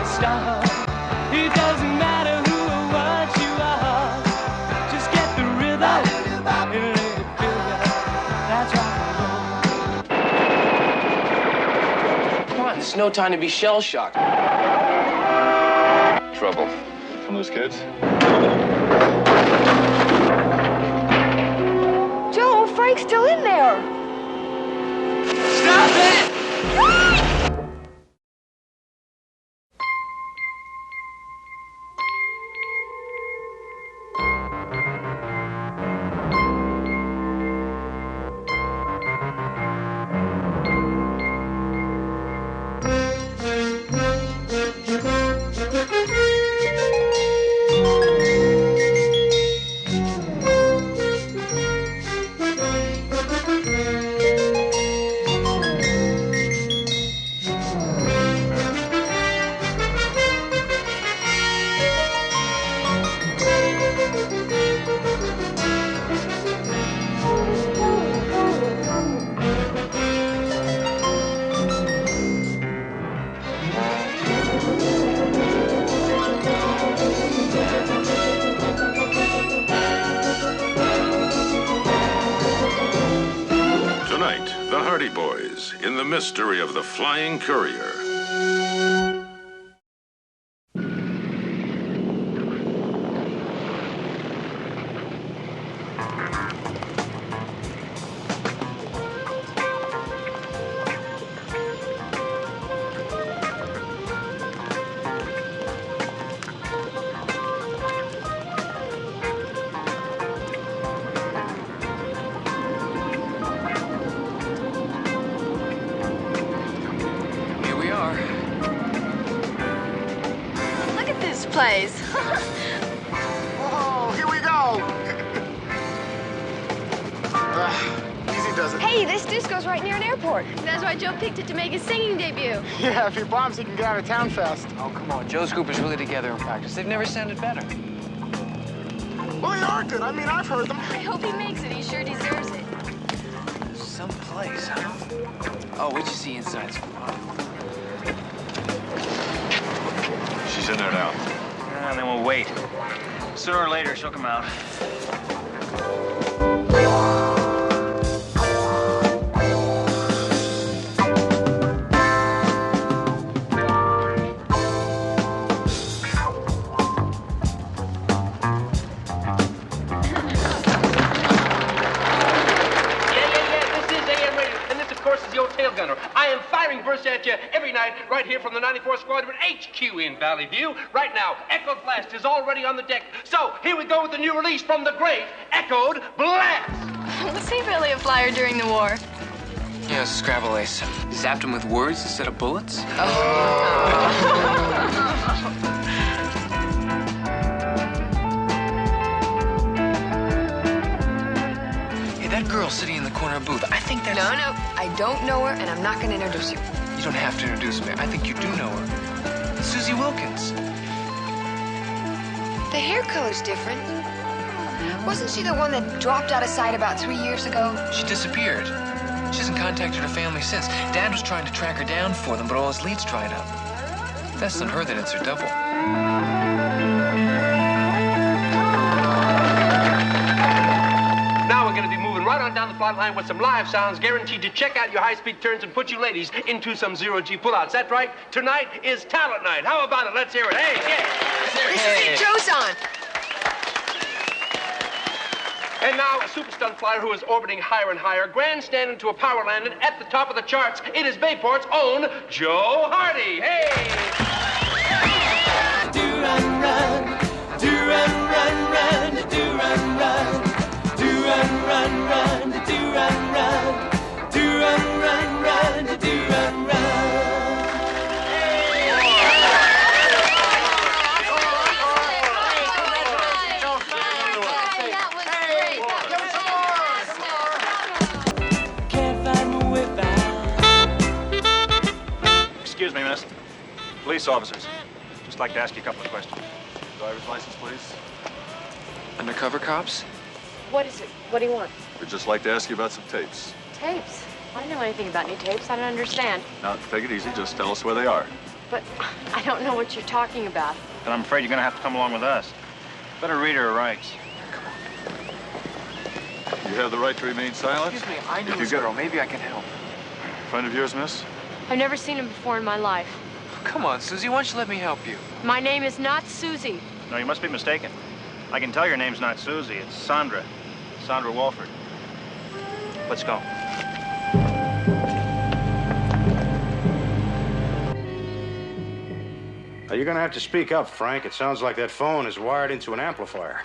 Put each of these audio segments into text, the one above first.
a star. It doesn't matter who or what you are. Just get the rhythm and let it fill you. That's rock and roll. Come on, it's no time to be shell-shocked. Trouble from those kids? Joe, Frank's still in there. Stop it! In the mystery of the flying courier. Place. Oh, here we go. Easy does it. Hey, this disco's right near an airport. That's why Joe picked it to make his singing debut. Yeah, if he bombs, he can get out of town fast. Oh, come on. Joe's group is really together in practice. They've never sounded better. Well, they are good. I mean, I've heard them. I hope he makes it. He sure deserves it. Someplace, huh? Oh, what'd you see inside school? She's in there now. And then we'll wait. Sooner or later, she'll come out. I am firing bursts at you every night right here from the 94th Squadron HQ in Valley View. Right now, Echoed Blast is already on the deck. So here we go with the new release from the great Echoed Blast. Was he really a flyer during the war? Yeah, Scrabble Ace. Zapped him with words instead of bullets? That girl sitting in the corner booth, I think that's... No, I don't know her, and I'm not going to introduce you. You don't have to introduce me. I think you do know her. It's Susie Wilkins. The hair color's different. Wasn't she the one that dropped out of sight about 3 years ago? She disappeared. She hasn't contacted her family since. Dad was trying to track her down for them, but all his leads dried up. That's on her that it's her double. Now we're going to be moving right on down the flight line with some live sounds guaranteed to check out your high-speed turns and put you ladies into some zero-G pullouts. That's right. Tonight is talent night. How about it? Let's hear it. Hey, yeah. This is Joe's on. And now, a super stunt flyer who is orbiting higher and higher, grandstanding to a power landing at the top of the charts. It is Bayport's own Joe Hardy. Hey! Do run, run, do run, run, run, do run, run. Do run, run, run, do run, run. Do run, run, run, do run, run. Can't find my way back. Excuse me, miss. Police officers. Just like to ask you a couple of questions. Driver's license, please. Undercover cops? What is it? What do you want? We'd just like to ask you about some tapes. Tapes? I don't know anything about any tapes. I don't understand. Now, take it easy. Just tell us where they are. but I don't know what you're talking about. Then I'm afraid you're gonna have to come along with us. Better read her rights. You have the right to remain silent. Excuse me, I knew this girl. Maybe I can help. Friend of yours, miss? I've never seen him before in my life. Come on, Susie, why don't you let me help you? My name is not Susie. No, you must be mistaken. I can tell your name's not Susie. It's Sandra. Sandra Walford. Let's go. You're gonna have to speak up, Frank. It sounds like that phone is wired into an amplifier.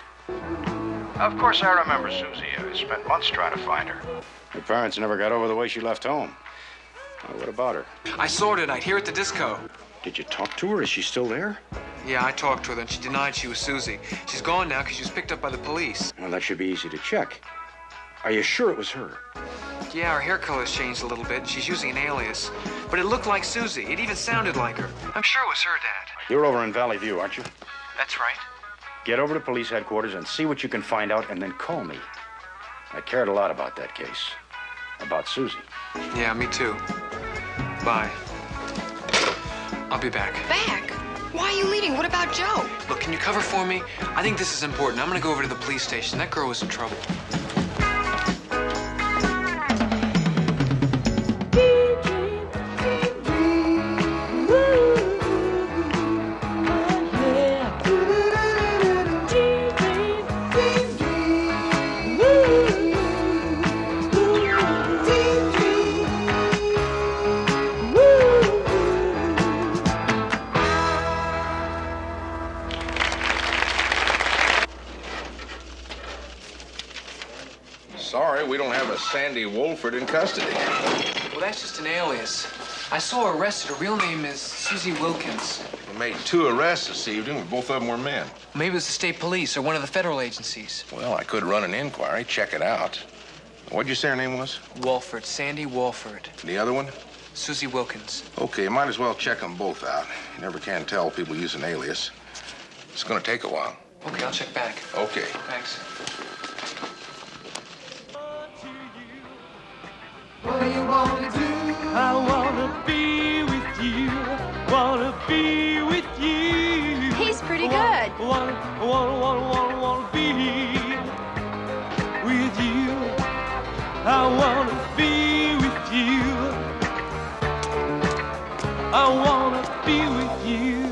Of course I remember Susie. I spent months trying to find her. Her parents never got over the way she left home. What about her? I saw her tonight, here at the disco. Did you talk to her? Is she still there? Yeah, I talked to her, and she denied she was Susie. She's gone now because she was picked up by the police. Well, that should be easy to check. Are you sure it was her? Yeah, her hair color's changed a little bit, and she's using an alias. But it looked like Susie. It even sounded like her. I'm sure it was her, Dad. You're over in Valley View, aren't you? That's right. Get over to police headquarters and see what you can find out, and then call me. I cared a lot about that case. About Susie. Yeah, me too. Bye. I'll be back. Back? Why are you leaving? What about Joe? Look, can you cover for me? I think this is important. I'm gonna go over to the police station. That girl was in trouble. Sorry, we don't have a Sandy Wolford in custody. Well, that's just an alias. I saw her arrested. Her real name is Susie Wilkins. We made 2 arrests this evening, but both of them were men. Maybe it was the state police or one of the federal agencies. Well, I could run an inquiry, check it out. What'd you say her name was? Walford, Sandy Walford. The other one? Susie Wilkins. Okay, might as well check them both out. You never can tell people use an alias. It's gonna take a while. Okay, I'll check back. Okay. Thanks. What do you wanna do? I wanna be with you. Wanna be with you. He's pretty good. Wanna be with you. I wanna be with you. I wanna be with you.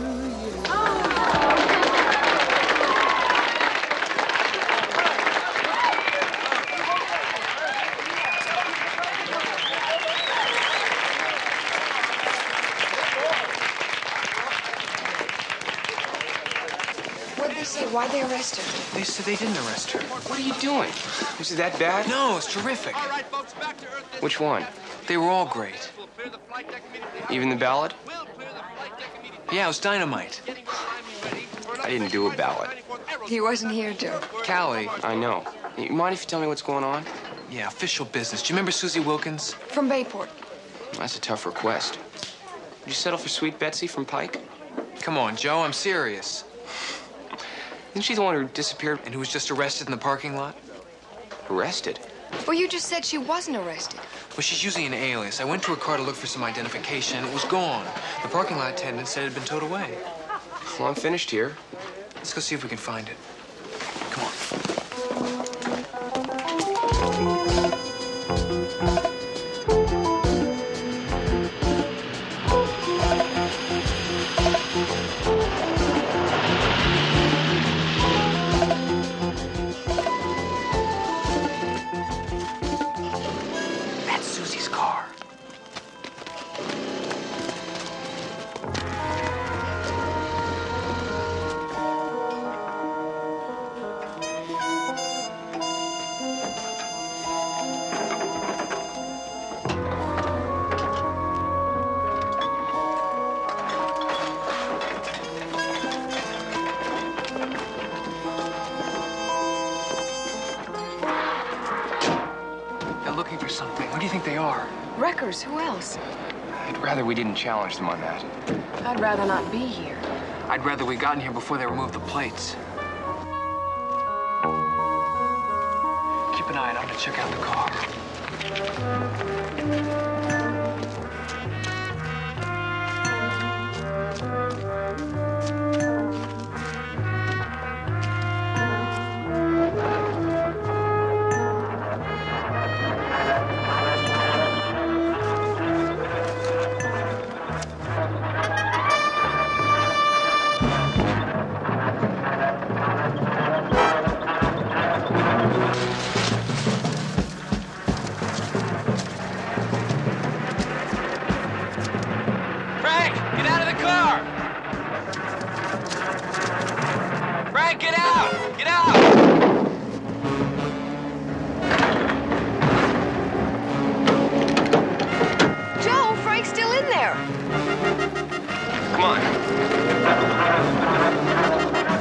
Why'd they arrest her? They said they didn't arrest her. What are you doing? Was it that bad? No, it's terrific. Which one? They were all great. Even the ballad? Yeah, it was dynamite. I didn't do a ballad. He wasn't here, Joe. Callie. I know. You mind if you tell me what's going on? Yeah, official business. Do you remember Susie Wilkins? From Bayport. That's a tough request. Did you settle for Sweet Betsy from Pike? Come on, Joe, I'm serious. Isn't she the one who disappeared and who was just arrested in the parking lot? Arrested? Well, you just said she wasn't arrested. Well, she's using an alias. I went to her car to look for some identification, and it was gone. The parking lot attendant said it had been towed away. Well, I'm finished here. Let's go see if we can find it. Come on. Something. What do you think they are? Wreckers. Who else? I'd rather we didn't challenge them on that. I'd rather not be here. I'd rather we'd gotten here before they removed the plates. Keep an eye out. I'm gonna check out the car. car! Frank, get out! Get out! Joe, Frank's still in there. Come on.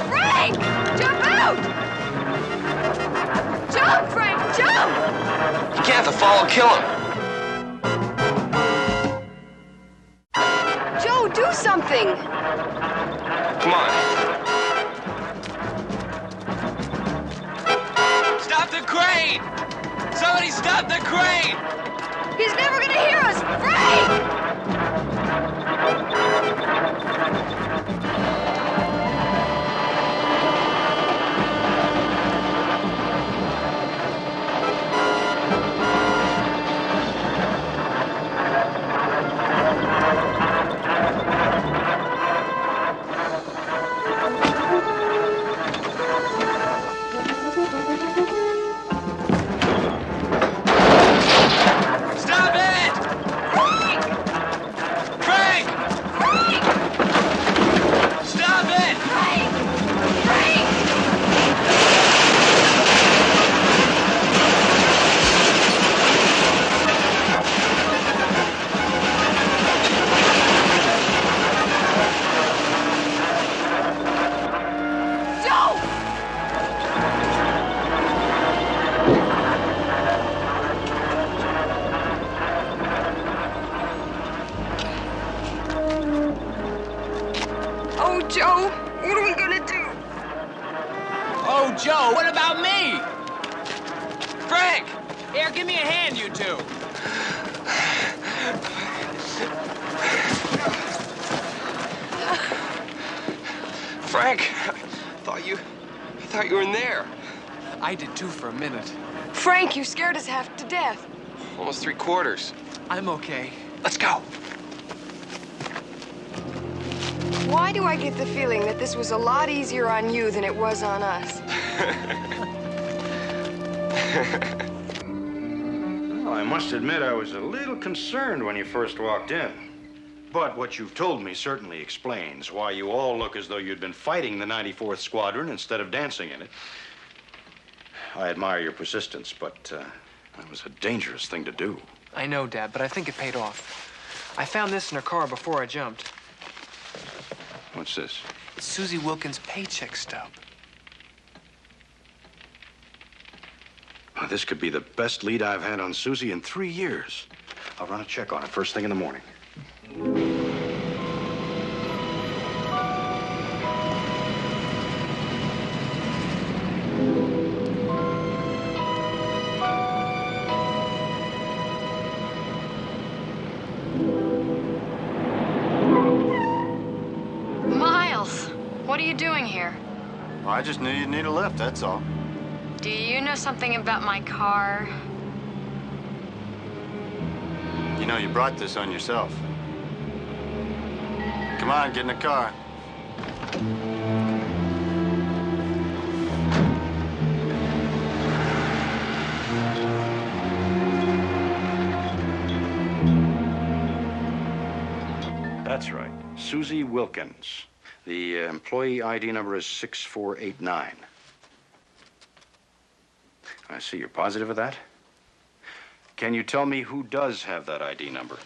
Frank! Jump out! Jump, Frank, jump! You can't have to follow, kill him. Joe, do something! Come on. Stop the crane! Somebody stop the crane! He's never gonna hear us! Frank! Stop it! Frank! Stop it! Joe! Oh, Joe, what are we gonna do? Oh, Joe, what about me? Frank! Here, give me a hand, you two. Frank, I thought you were in there. I did too for a minute. Frank, you scared us half to death. Almost 3/4. I'm okay. Let's go. Why do I get the feeling that this was a lot easier on you than it was on us? Well, I must admit I was a little concerned when you first walked in. But what you've told me certainly explains why you all look as though you'd been fighting the 94th Squadron instead of dancing in it. I admire your persistence, but that was a dangerous thing to do. I know, Dad, but I think it paid off. I found this in her car before I jumped. What's this? It's Susie Wilkins' paycheck stub. Well, this could be the best lead I've had on Susie in 3 years. I'll run a check on it first thing in the morning. Miles, what are you doing here? Well, I just knew you'd need a lift, that's all. Do you know something about my car? You know, you brought this on yourself. Come on, get in the car. That's right. Susie Wilkins. The employee ID number is 6489. I see you're positive of that. Can you tell me who does have that ID number?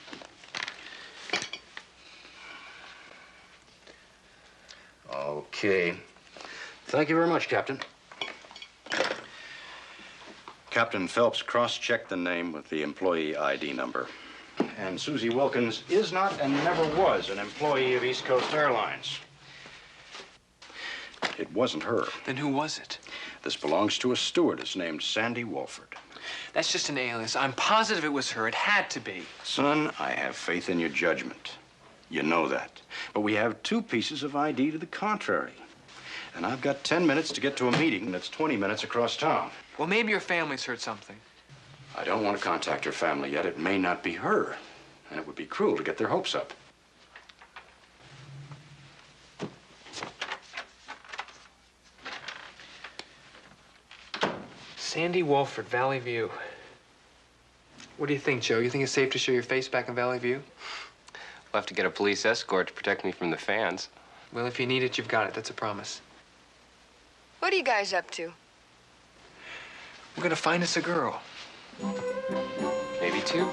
Okay. Thank you very much, Captain. Captain Phelps cross-checked the name with the employee ID number. And Susie Wilkins is not and never was an employee of East Coast Airlines. It wasn't her. Then who was it? This belongs to a stewardess named Sandy Walford. That's just an alias. I'm positive it was her. It had to be. Son, I have faith in your judgment. You know that. But we have 2 pieces of ID to the contrary. And I've got 10 minutes to get to a meeting that's 20 minutes across town. Well, maybe your family's heard something. I don't want to contact her family yet. It may not be her. And it would be cruel to get their hopes up. Sandy Walford, Valley View. What do you think, Joe? You think it's safe to show your face back in Valley View? We'll have to get a police escort to protect me from the fans. Well, if you need it, you've got it. That's a promise. What are you guys up to? We're gonna find us a girl. Maybe two.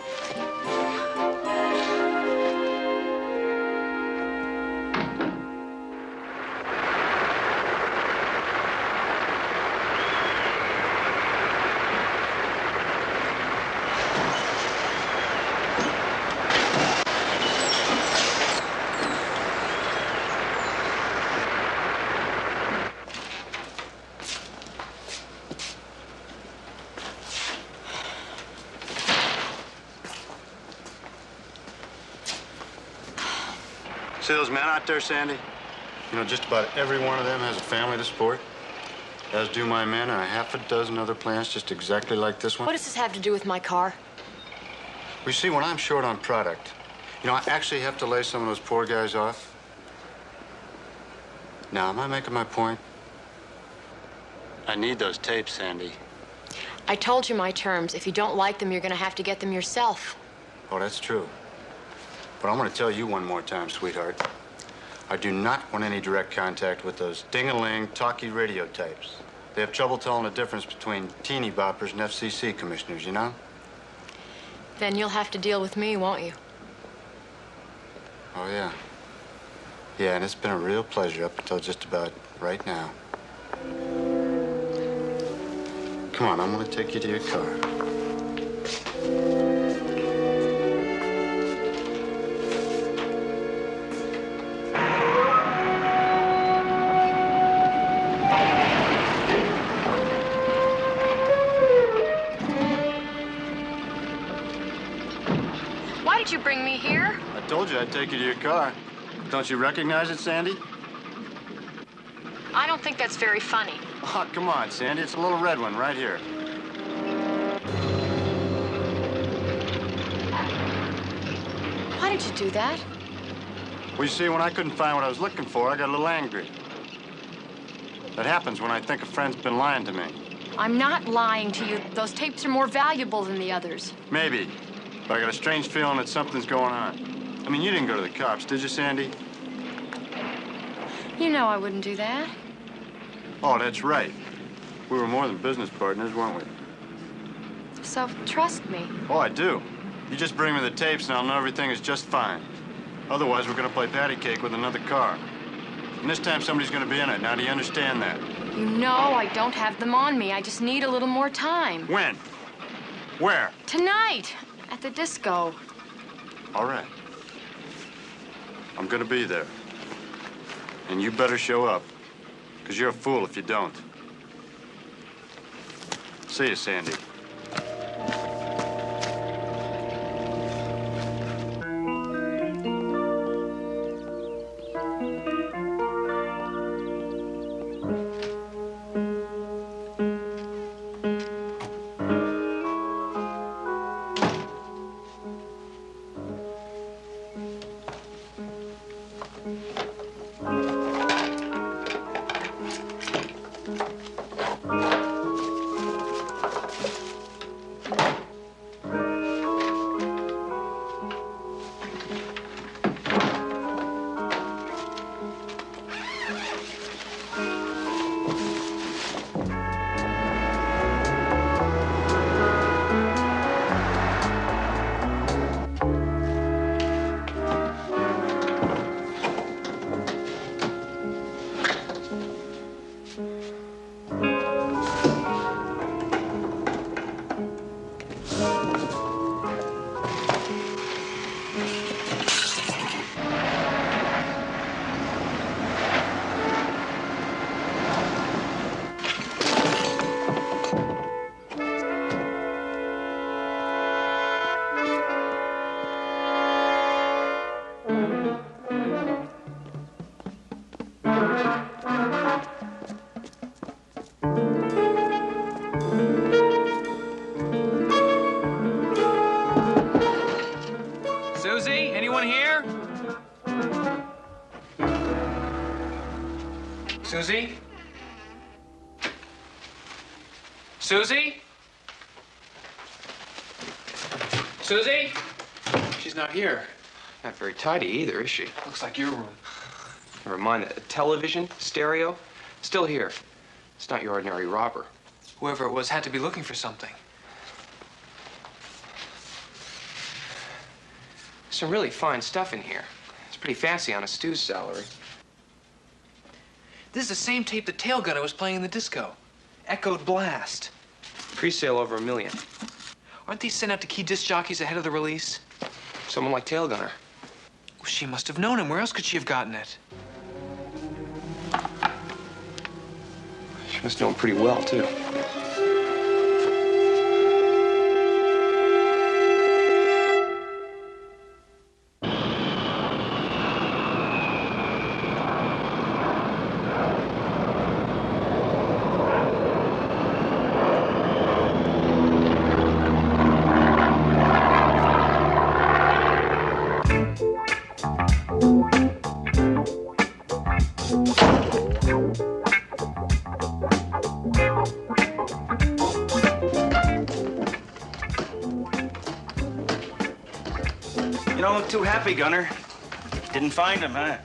See those men out there, Sandy? You know, just about every one of them has a family to support. As do my men and a half a dozen other plants just exactly like this one. What does this have to do with my car? We see, when I'm short on product, you know, I actually have to lay some of those poor guys off. Now, am I making my point? I need those tapes, Sandy. I told you my terms. If you don't like them, you're going to have to get them yourself. Oh, that's true. But I'm going to tell you one more time, sweetheart. I do not want any direct contact with those ding-a-ling, talky radio types. They have trouble telling the difference between teeny boppers and FCC commissioners, you know? Then you'll have to deal with me, won't you? Oh, yeah. Yeah, and it's been a real pleasure up until just about right now. Come on, I'm going to take you to your car. Why did you bring me here? I told you I'd take you to your car. Don't you recognize it, Sandy? I don't think that's very funny. Oh, come on, Sandy. It's a little red one right here. Why did you do that? Well, you see, when I couldn't find what I was looking for, I got a little angry. That happens when I think a friend's been lying to me. I'm not lying to you. Those tapes are more valuable than the others. Maybe, but I got a strange feeling that something's going on. I mean, you didn't go to the cops, did you, Sandy? You know I wouldn't do that. Oh, that's right. We were more than business partners, weren't we? So trust me. Oh, I do. You just bring me the tapes and I'll know everything is just fine. Otherwise, we're gonna play patty cake with another car. And this time somebody's gonna be in it. Now, do you understand that? You know I don't have them on me. I just need a little more time. When? Where? Tonight, at the disco. All right. I'm gonna be there. And you better show up, because you're a fool if you don't. See you, Sandy. Susie, anyone here? Susie? Susie? Susie? She's not here. Not very tidy either, is she? Looks like your room. Never mind that. A television, stereo, still here. It's not your ordinary robber. Whoever it was had to be looking for something. Some really fine stuff in here. It's pretty fancy on a stew's salary. This is the same tape the tail gunner was playing in the disco. Echoed Blast. Pre-sale over $1 million. Aren't these sent out to key disc jockeys ahead of the release? Someone like Tail Gunner. Well, she must have known him. Where else could she have gotten it? She must know him pretty well, too. You don't look too happy, Gunner. Didn't find him, huh?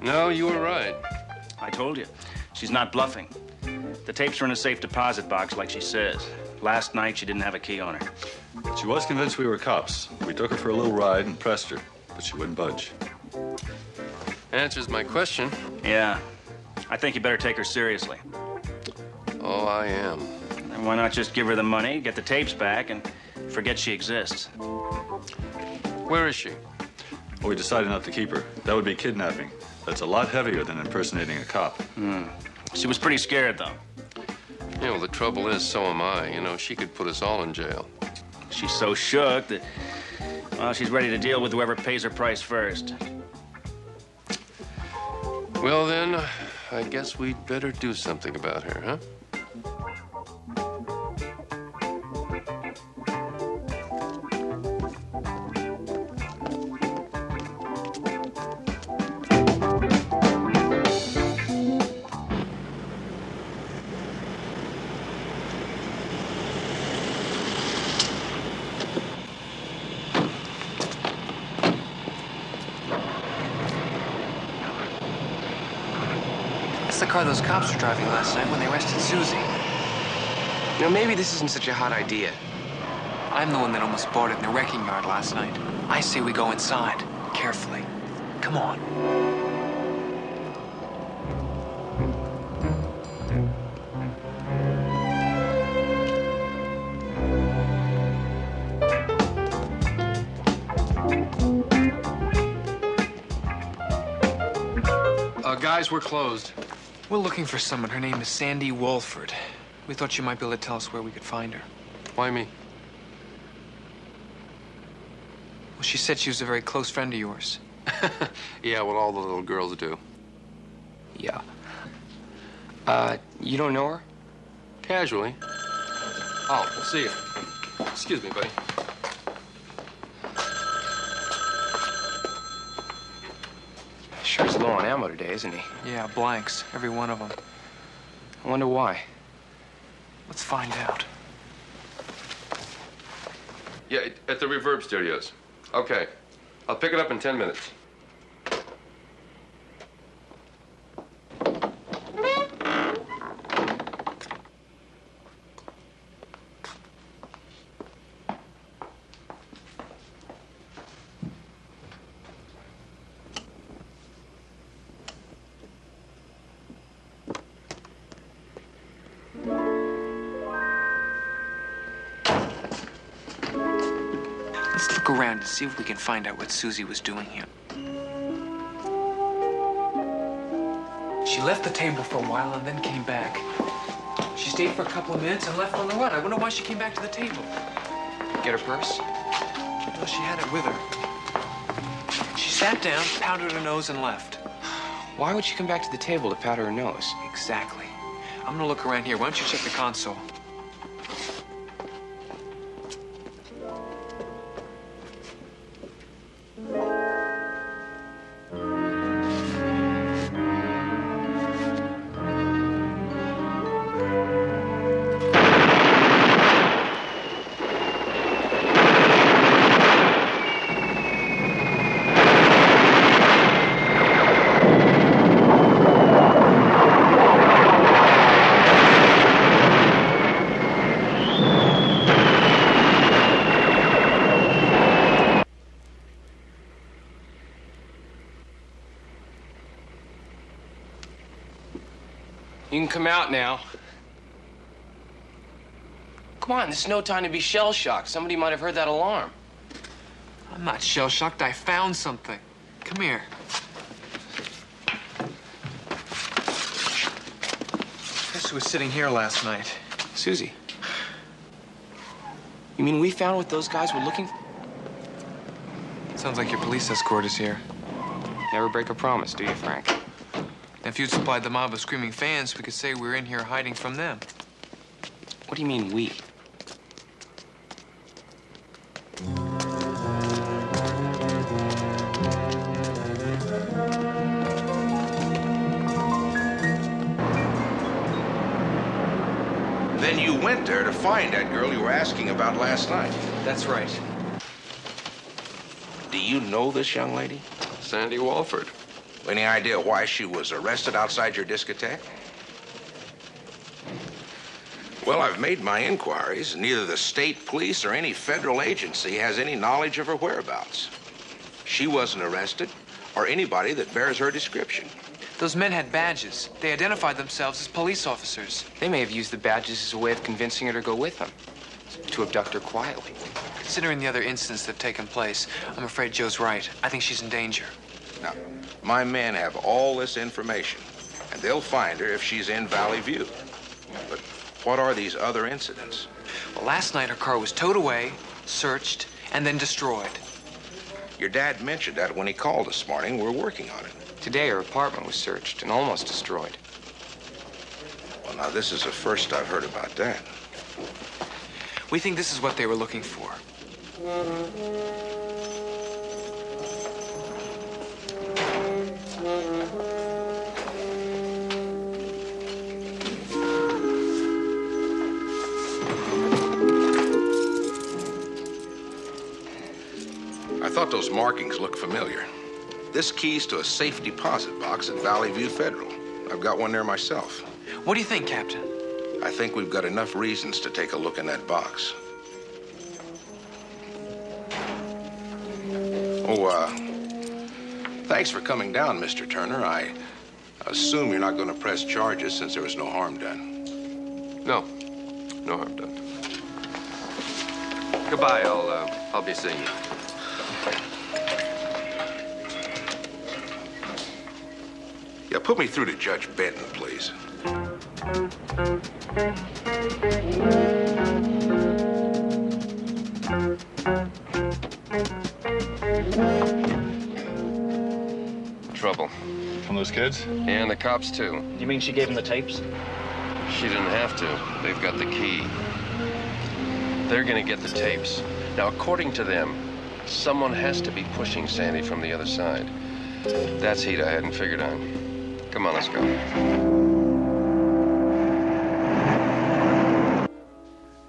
No, you were right. I told you. She's not bluffing. The tapes are in a safe deposit box, like she says. Last night, she didn't have a key on her. She was convinced we were cops. We took her for a little ride and pressed her, but she wouldn't budge. Answers my question. Yeah. I think you better take her seriously. Oh, I am. And why not just give her the money, get the tapes back, and forget she exists? Where is she? Well, we decided not to keep her. That would be kidnapping. That's a lot heavier than impersonating a cop. She was pretty scared, though. You know, the trouble is, so am I. You know, she could put us all in jail. She's so shook that, well, she's ready to deal with whoever pays her price first. Well, then, I guess we'd better do something about her, huh? That's the car those cops were driving last night when they arrested Susie. Now, maybe this isn't such a hot idea. I'm the one that almost bought it in the wrecking yard last night. I say we go inside, carefully. Come on. Guys, we're closed. We're looking for someone. Her name is Sandy Walford. We thought you might be able to tell us where we could find her. Why me? Well, she said she was a very close friend of yours. Yeah, well, all the little girls do. Yeah. You don't know her? Casually. Oh, see you. Excuse me, buddy. Sure is low on ammo today, isn't he? Yeah, blanks. Every one of them. I wonder why. Let's find out. Yeah, at the Reverb Studios. Okay. I'll pick it up in 10 minutes. Let's look around and see if we can find out what Susie was doing here. She left the table for a while and then came back. She stayed for a couple of minutes and left on the run. I wonder why she came back to the table. Get her purse? No, she had it with her. She sat down, powdered her nose, and left. Why would she come back to the table to powder her nose? Exactly. I'm gonna look around here. Why don't you check the console? You can come out now. Come on, this is no time to be shell-shocked. Somebody might have heard that alarm. I'm not shell-shocked. I found something. Come here. Guess who was sitting here last night? Susie. You mean we found what those guys were looking for? Sounds like your police escort is here. Never break a promise, do you, Frank? If you'd supplied the mob of screaming fans, we could say we're in here hiding from them. What do you mean, we? Then you went there to find that girl you were asking about last night. That's right. Do you know this young lady? Sandy Walford. Any idea why she was arrested outside your discotheque? Well, I've made my inquiries. Neither the state police or any federal agency has any knowledge of her whereabouts. She wasn't arrested, or anybody that bears her description. Those men had badges. They identified themselves as police officers. They may have used the badges as a way of convincing her to go with them, to abduct her quietly. Considering the other incidents that have taken place, I'm afraid Joe's right. I think she's in danger. Now, my men have all this information, and they'll find her if she's in Valley View. But what are these other incidents? Well, last night her car was towed away, searched, and then destroyed. Your dad mentioned that when he called this morning. We're working on it. Today, her apartment was searched and almost destroyed. Well, now, this is the first I've heard about that. We think this is what they were looking for. I thought those markings looked familiar. This key's to a safe deposit box at Valley View Federal. I've got one there myself. What do you think, Captain? I think we've got enough reasons to take a look in that box. Thanks for coming down, Mr. Turner. I assume you're not going to press charges since there was no harm done. No. No harm done. Goodbye. I'll be seeing you. Yeah, put me through to Judge Benton, please. Trouble. From those kids? And the cops, too. You mean she gave him the tapes? She didn't have to. They've got the key. They're gonna get the tapes. Now, according to them, someone has to be pushing Sandy from the other side. That's heat I hadn't figured on. Come on, let's go.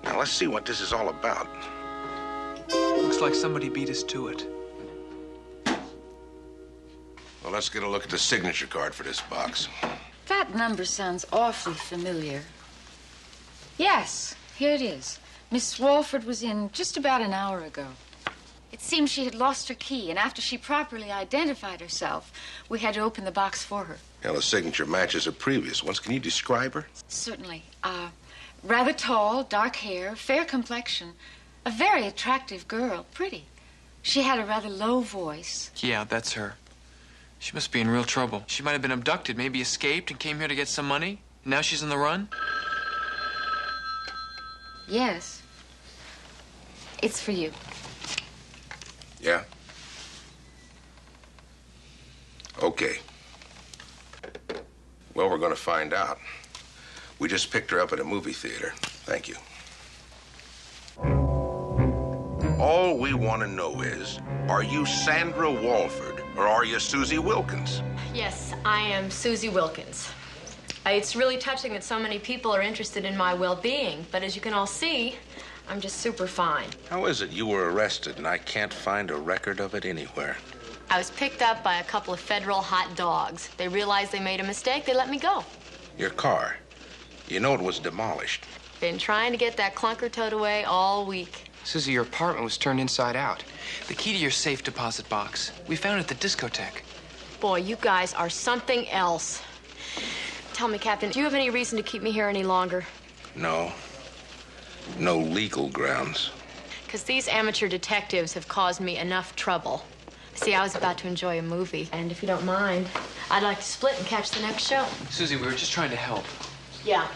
Now, let's see what this is all about. Looks like somebody beat us to it. Well, let's get a look at the signature card for this box. That number sounds awfully familiar. Yes, here it is. Miss Walford was in just about an hour ago. It seems she had lost her key, and after she properly identified herself, we had to open the box for her. Now, the signature matches her previous ones. Can you describe her? Certainly. Rather tall, dark hair, fair complexion, a very attractive girl, pretty. She had a rather low voice. Yeah, that's her. She must be in real trouble. She might have been abducted, maybe escaped and came here to get some money. And now she's on the run? Yes. It's for you. Yeah? Okay. Well, we're going to find out. We just picked her up at a movie theater. Thank you. All we want to know is, are you Sandra Walford or are you Susie Wilkins? Yes, I am Susie Wilkins. It's really touching that so many people are interested in my well-being, but as you can all see, I'm just super fine. How is it you were arrested and I can't find a record of it anywhere? I was picked up by a couple of federal hot dogs. They realized they made a mistake. They let me go. Your car. You know it was demolished. Been trying to get that clunker towed away all week. Susie, your apartment was turned inside out. The key to your safe deposit box. We found it at the discotheque. Boy, you guys are something else. tell me, Captain, do you have any reason to keep me here any longer? No. No legal grounds. Because these amateur detectives have caused me enough trouble. See, I was about to enjoy a movie, and if you don't mind, I'd like to split and catch the next show. Susie, we were just trying to help. Yeah,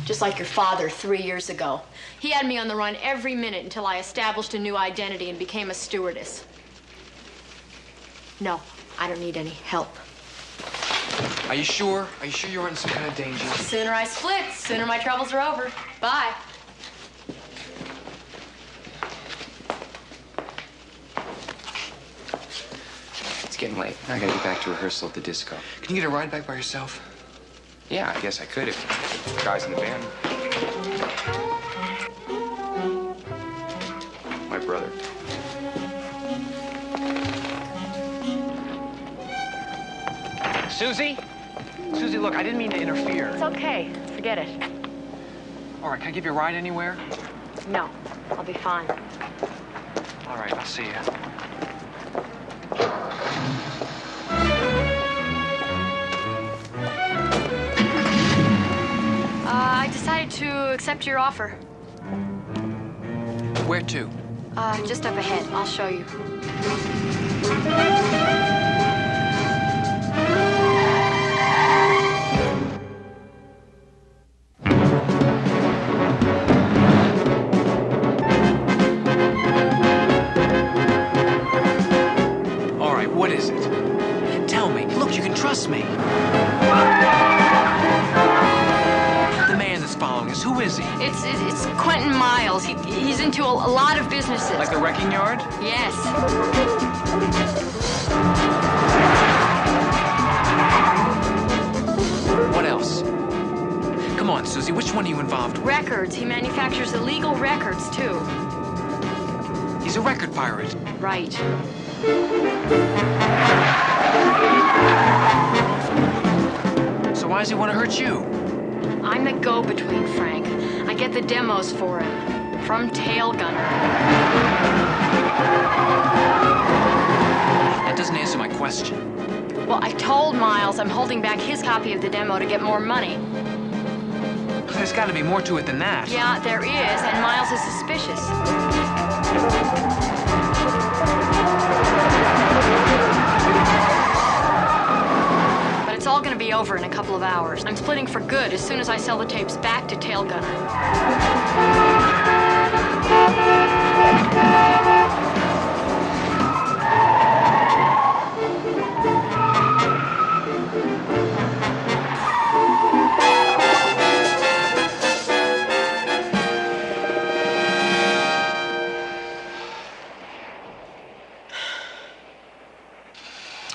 just like your father 3 years ago. He had me on the run every minute until I established a new identity and became a stewardess. No, I don't need any help. Are you sure? Are you sure you're in some kind of danger? The sooner I split, the sooner my troubles are over. Bye. It's getting late. I gotta get back to rehearsal at the disco. Can you get a ride back by yourself? Yeah, I guess I could if the guys in the band. My brother. Susie? Susie, look, I didn't mean to interfere. It's okay. Forget it. All right, can I give you a ride anywhere? No, I'll be fine. All right, I'll see you. I decided to accept your offer. Where to? Just up ahead. I'll show you. All right, what is it? Tell me. Look, you can trust me. The man that's following us, who is he? It's Quentin Miles. He's into a lot of businesses. Like the wrecking yard? Yes. What else? Come on, Susie, which one are you involved with? Records. He manufactures illegal records, too. He's a record pirate. Right. So why does he want to hurt you? I'm the go-between, Frank. I get the demos for him. From Tail Gunner. That doesn't answer my question. Well, I told Miles I'm holding back his copy of the demo to get more money. There's got to be more to it than that. Yeah, there is, and Miles is suspicious. But it's all going to be over in a couple of hours. I'm splitting for good as soon as I sell the tapes back to Tail Gunner.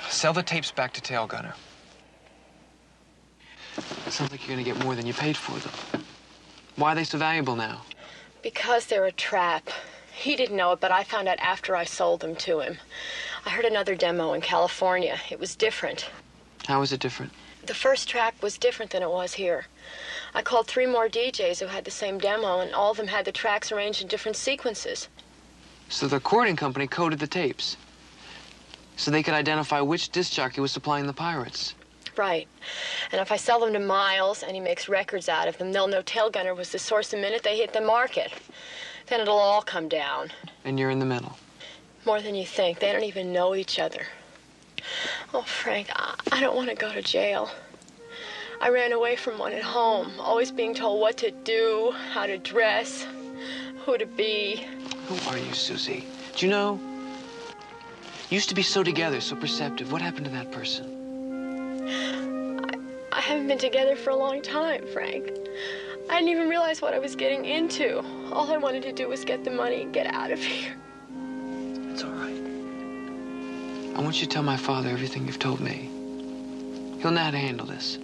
Sell the tapes back to Tail Gunner. Sounds like you're gonna get more than you paid for them. Why are they so valuable now? Because they're a trap. He didn't know it, but I found out after I sold them to him. I heard another demo in California. It was different. How is it different? The first track was different than it was here. I called 3 more DJs who had the same demo, and all of them had the tracks arranged in different sequences. So the recording company coded the tapes so they could identify which disc jockey was supplying the pirates. Right. And if I sell them to Miles and he makes records out of them, they'll know Tail Gunner was the source the minute they hit the market. Then it'll all come down. And you're in the middle. More than you think. They don't even know each other. Oh, Frank, I don't want to go to jail. I ran away from one at home, always being told what to do, how to dress, who to be. Who are you, Susie? Do you know? You used to be so together, so perceptive. What happened to that person? I haven't been together for a long time, Frank. I didn't even realize what I was getting into. All I wanted to do was get the money and get out of here. It's all right. I want you to tell my father everything you've told me. He'll know how to handle this.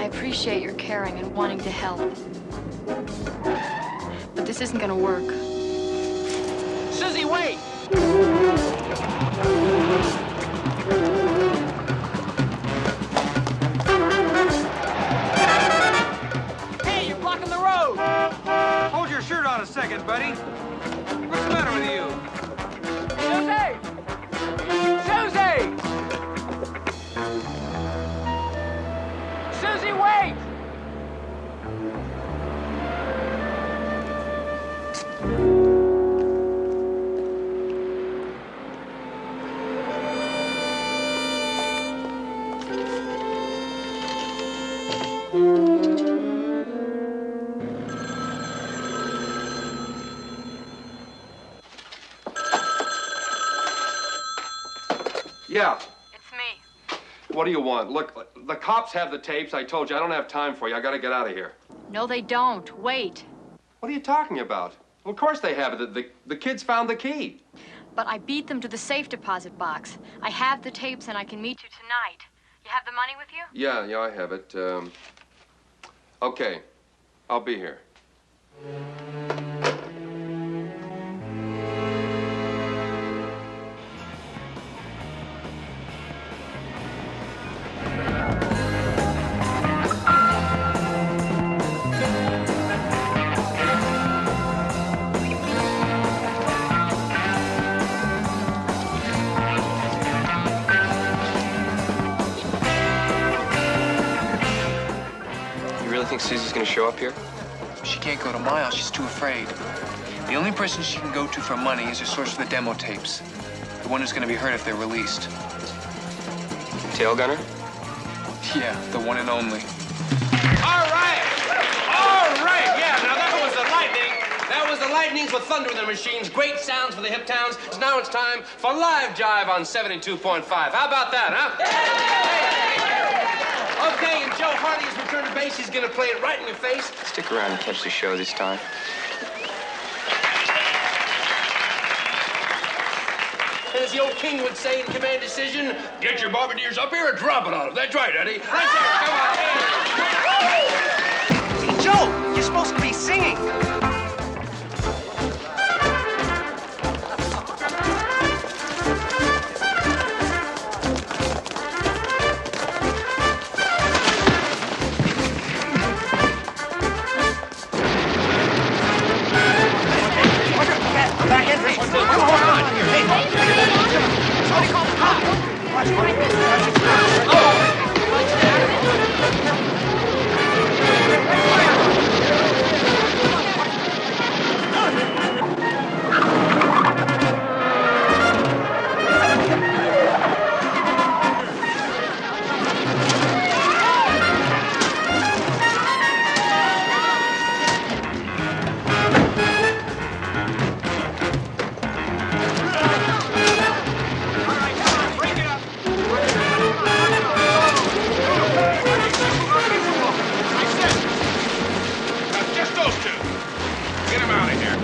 I appreciate your caring and wanting to help. But this isn't gonna work. Susie, wait! Hey, you're blocking the road! Hold your shirt on a second, buddy. What's the matter with you? Susie! Susie! Susie, wait! Yeah. It's me. What do you want? Look, the cops have the tapes. I told you, I don't have time for you. I gotta get out of here. No, they don't. Wait. What are you talking about? Well, of course they have it. The kids found the key. But I beat them to the safe deposit box. I have the tapes and I can meet you tonight. You have the money with you? Yeah, I have it. Okay. I'll be here. You really think Susie's gonna show up here? She can't go to my house. She's too afraid. The only person she can go to for money is her source for the demo tapes. The one who's going to be hurt if they're released. Tail gunner? Yeah, the one and only. All right! All right! Yeah, now that was the lightning. That was the lightnings with thunder in their machines. Great sounds for the hip towns. Now it's time for Live Jive on 72.5. How about that, huh? Okay, and Joe Hardy has returned to base. He's going to play it right in your face. Stick around and catch the show this time. And as the old king would say in Command Decision, get your bombardiers up here and drop it on them. That's right, Eddie. Right there, come on. Hey, Joe, you're supposed to be singing. Back entrance. What's going on here? Hey, somebody call the cops. Watch Just those two. Get them out of here.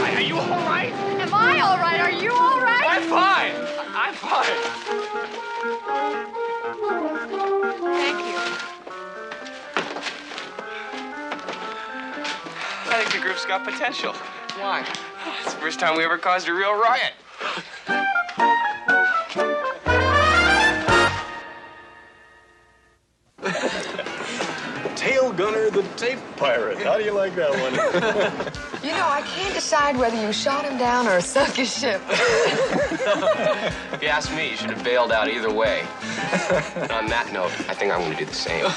Are you all right? Am I all right? Are you all right? I'm fine. I'm fine. Thank you. I think the group's got potential. Why? It's the first time we ever caused a real riot. Tail Gunner the Tape Pirate. How do you like that one? You know, I can't decide whether you shot him down or sunk his ship. If you ask me, you should have bailed out either way. And on that note, I think I'm going to do the same.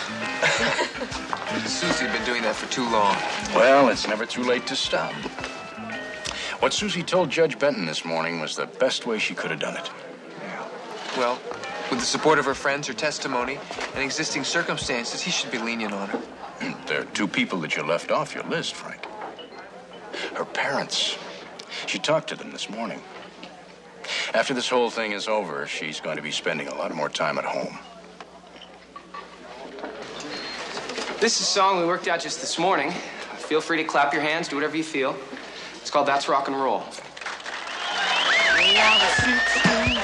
Susie's been doing that for too long. Well, it's never too late to stop. What Susie told Judge Benton this morning was the best way she could have done it. Well, with the support of her friends, her testimony, and existing circumstances, he should be lenient on her. There are two people that you left off your list, Frank. Her parents. She talked to them this morning. After this whole thing is over, she's going to be spending a lot more time at home. This is a song we worked out just this morning. Feel free to clap your hands, do whatever you feel. It's called That's Rock and Roll. Well, I was 16